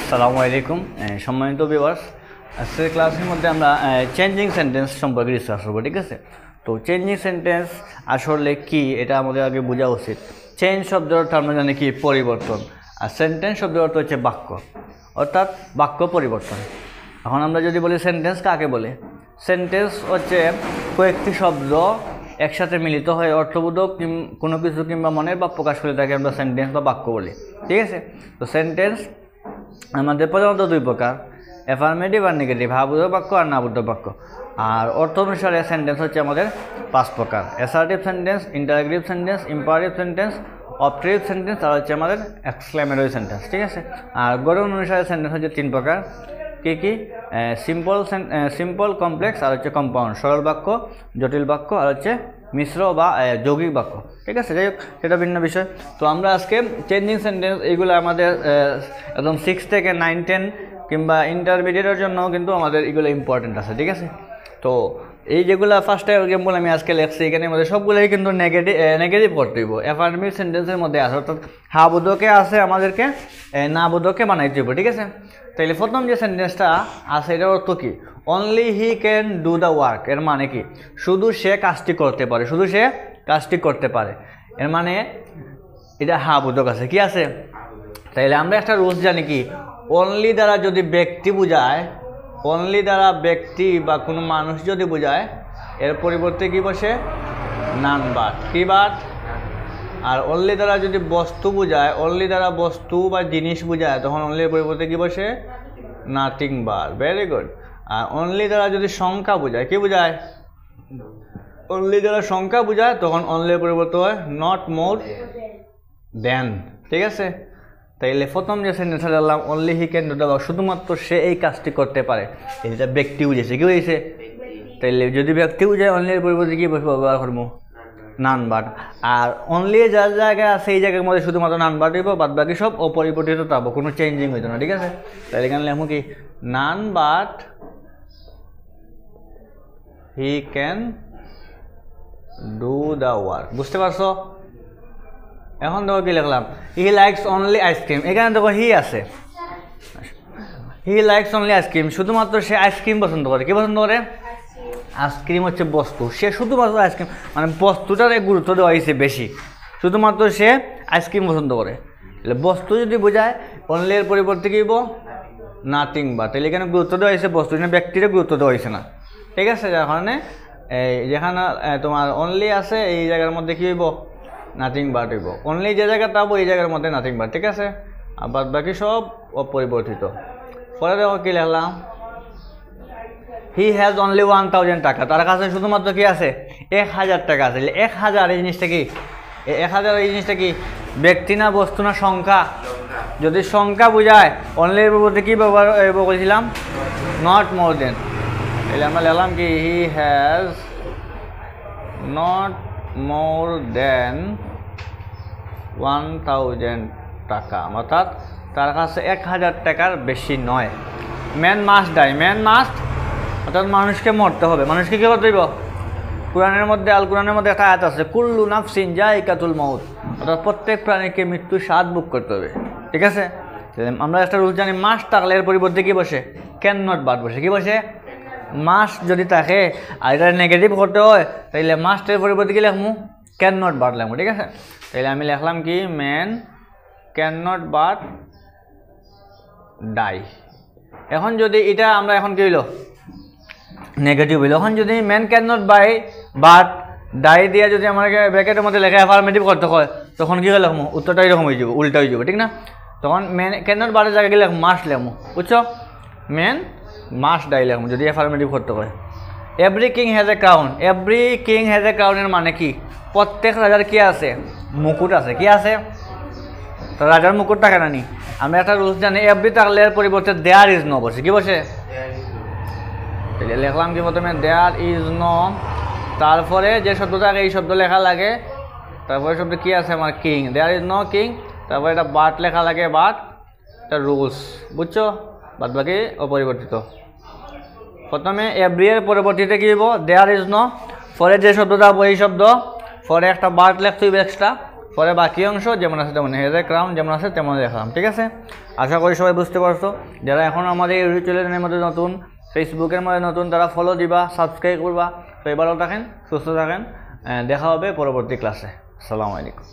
আসসালামু আলাইকুম সম্মানিত ভিউয়ার্স, আজকের ক্লাসের মধ্যে আমরা চেঞ্জিং সেন্টেন্স সম্পর্কে ডিসকাস করব। ঠিক আছে, তো চেঞ্জিং সেন্টেন্স আসলে কি এটা আমাদের আগে বোঝা উচিত। চেঞ্জ শব্দের অর্থ আমরা জানি কি পরিবর্তন, আর সেন্টেন্স শব্দের অর্থ হচ্ছে বাক্য, অর্থাৎ বাক্য পরিবর্তন। এখন আমরা যদি বলি সেন্টেন্স কাকে বলে, সেন্টেন্স হচ্ছে কয়েকটি শব্দ একসাথে মিলিত হয়ে অর্থবোধক কোনো কিছু কিংবা মনের ভাব প্রকাশ করে তাকে আমরা সেন্টেন্স বা বাক্য বলি। ঠিক আছে, তো সেন্টেন্স আমাদের প্রধানত দুই প্রকার, অ্যাফার্মেটিভ আর নেগেটিভ, হ্যাঁবোধক বাক্য আর নাবোধক বাক্য। আর অর্থ অনুসারে সেন্টেন্স হচ্ছে আমাদের 5 প্রকার: assertive sentence, interrogative sentence, imperative sentence, objective sentence, আর হচ্ছে আমাদের এক্সক্লেমেটরি সেন্টেন্স। ঠিক আছে, আর গঠন অনুসারে সেন্টেন্স হচ্ছে 3 প্রকার। কি সিম্পল, কমপ্লেক্স আর হচ্ছে কম্পাউন্ড, সরল বাক্য, জটিল বাক্য আর হচ্ছে মিশ্র বা যৌগিক বাক্য। ঠিক আছে, যাই হোক সেটা ভিন্ন বিষয়। তো আমরা আজকে চেঞ্জিং সেন্টেন্স এইগুলো আমাদের একদম 6 থেকে 9, 10 কিংবা ইন্টারমিডিয়েটের জন্য কিন্তু আমাদের এগুলো ইম্পর্টেন্ট আছে। ঠিক আছে, তো এই যেগুলো ফার্স্ট এক্সাম্পল আমি আজকে লেখছি এখানের মধ্যে সবগুলোই কিন্তু নেগেটিভ করতে হইব। অ্যাফার্মেটিভ সেন্টেন্সের মধ্যে আছে, অর্থাৎ হ্যাঁ বোধকে আছে আমাদেরকে না বোধকে বানাইতে হইব। ঠিক আছে, তাইলে প্রথম যে সেন্টেন্সটা আছে এটার অর্থ কি? Only he can do the work. এর মানে কি? শুধু সে কাজটি করতে পারে, শুধু সে কাজটি করতে পারে। এর মানে এটা হ্যাঁ বোধক আছে, কি আছে? তাইলে আমরা একটা রুলস জানি কি, অনলি দ্বারা যদি ব্যক্তি বোঝায়, অনলি দ্বারা ব্যক্তি বা কোনো মানুষ যদি বোঝায়, এর পরিবর্তে কি বসে? None but. কি বাট? আর অনলি দ্বারা যদি বস্তু বোঝায়, অনলি দ্বারা বস্তু বা জিনিস বোঝায়, তখন অনলির পরিবর্তে কি বসে? Nothing but. Very good. আর অনলি দ্বারা যদি সংখ্যা বোঝায়, কি বোঝায়? অনলি দ্বারা সংখ্যা বোঝায়, তখন অনলির পরিবর্তে হয় নট মোর দেন। ঠিক আছে, তাইলে প্রথম যে সেন্টেন্সটা দিলাম only he can do the work, শুধুমাত্র সে এই কাজটি করতে পারে, এটা ব্যক্তি বুঝেছে। কি বুঝেছে? তাইলে যদি ব্যক্তি বুঝায় অনলির পরিবর্তে কি ব্যবহার করবো? None but. আর অনলি যার জায়গায় আছে এই জায়গার মধ্যে শুধুমাত্র নান বাট হইব, বাদ বাকি সব অপরিবর্তিত পাবো, কোনো চেঞ্জিং হইতো না। ঠিক আছে, তাহলে এখানে লেখো কি, none but he can do the work. বুঝতে পারছো? এখন দেখো কি লিখলাম, হি লাইকস অনলি আইসক্রিম। এখানে দেখো হি আছে, হি লাইকস অনলি আইসক্রিম, শুধুমাত্র সে আইসক্রিম পছন্দ করে। কি পছন্দ করে? আইসক্রিম হচ্ছে বস্তু, সে শুধুমাত্র আইসক্রিম, মানে বস্তুটার গুরুত্ব দেওয়া হয়েছে বেশি, শুধুমাত্র সে আইসক্রিম পছন্দ করে। তাহলে বস্তু যদি বোঝায় অনলির পরিবর্তে কি হইব? Nothing but. তাহলে এখানে গুরুত্ব দেওয়া হয়েছে বস্তু, ব্যক্তিটা গুরুত্ব দেওয়া হয়েছে না। ঠিক আছে, যার কারণে এই যেখানে তোমার অনলি আছে এই জায়গার মধ্যে কি হইব? নাথিং বাট হইব। অনলি যে জায়গাটা পাবো এই জায়গার মধ্যে নাথিং বাট। ঠিক আছে, আর বাদ বাকি সব অপরিবর্তিত। পরে দেখো কি লিখলাম, হি হ্যাজ অনলি 1000 টাকা। তার কাছে শুধুমাত্র কি আছে? 1000 টাকা আছে। 1000 এই জিনিসটা কি? 1000 এই জিনিসটা কি? ব্যক্তি না বস্তু না সংখ্যা? যদি সংখ্যা বোঝায় অনলির পরিবর্তে কি ব্যবহার করেছিলাম? নট মোর দেন। তাহলে আমরা লিখলাম কি, হি হ্যাজ নট মোর দেন 1000 টাকা, অর্থাৎ তার কাছে 1000 টাকার বেশি নয়। Man must die, man must, অর্থাৎ মানুষকে মরতে হবে। মানুষকে কী করতে হইব? কোরআনের মধ্যে, আল কোরআনের মধ্যে একটা আয়াত আছে, কুল্লু নাফসিন যায়িকাতুল মাউত, অর্থাৎ প্রত্যেক প্রাণীকে মৃত্যুর স্বাদ ভোগ করতে হবে। ঠিক আছে, আমরা একটা রুল জানি, মাস্ট থাকলে এর পরিবর্তে কি বসে? ক্যান নট বাট বসে। কি বসে? মাস্ট যদি থাকে আর এটা নেগেটিভ করতে হয়, তাইলে মাস্টের পরিবর্তে কি লিখবো? ক্যান নট বাট লিখবো। ঠিক আছে, তাইলে আমি লিখলাম কি, man can not but die. এখন যদি এটা আমরা এখন কি হইল? নেগেটিভ হইল। এখন যদি man can not by but die দিয়ে যদি আমাকে ব্র্যাকেটের মধ্যে লেখা অ্যাফার্মেটিভ করতে হয়, তখন কী হয়ে লিখবো? উত্তরটা এরকম হয়ে যাবো, উল্টা হয়ে যাবো। ঠিক না? তখন ম্যান ক্যান নট বাটের জায়গায় গেলে মাস্ট লিখবো। বুঝছো? ম্যান মাস্ট ডাই লিখবো যদি অ্যাফার্মেটিভ করতে হয়। Every king has a crown. Every king has a ক্রাউনের মানে কি? প্রত্যেক রাজার কি আছে? মুকুট আছে। কি আছে? তো রাজার মুকুট থাকে না নি? আমরা একটা রুলস জানি, এভরি থাকলে এর পরিবর্তে দেয়ার ইজ নো বসে। কি বসে? লিখলাম কি, প্রথমে দেয়ার ইজ নো, তারপরে যে শব্দটা আগে এই শব্দ লেখা লাগে, তারপরে শব্দ কি আছে আমার? King. There is no king, তারপরে এটা বাট লেখা লাগে, বাট এটা রুলস। বুঝছো? বাদ বাকি অপরিবর্তিত। প্রথমে এভরি এর পরবর্তীতে কি হইব? দেয়ার ইজ নো, পরে যে শব্দটা এই শব্দ, পরে একটা বাট লিখতে হইবে এক্সট্রা, পরে বাকি অংশ যেমন আছে তেমন, হেজ এ ক্রাউন যেমন আছে তেমন দেখালাম, ঠিক আছে। আশা করি সবাই বুঝতে পারছো। যারা এখন আমাদের ইউটিউব চ্যানেলের মধ্যে নতুন, ফেসবুকের মধ্যে নতুন, তারা ফলো দিবা, সাবস্ক্রাইব করবা। তো ভালো থাকেন, সুস্থ থাকেন, দেখা হবে পরবর্তী ক্লাসে। আসসালামু আলাইকুম।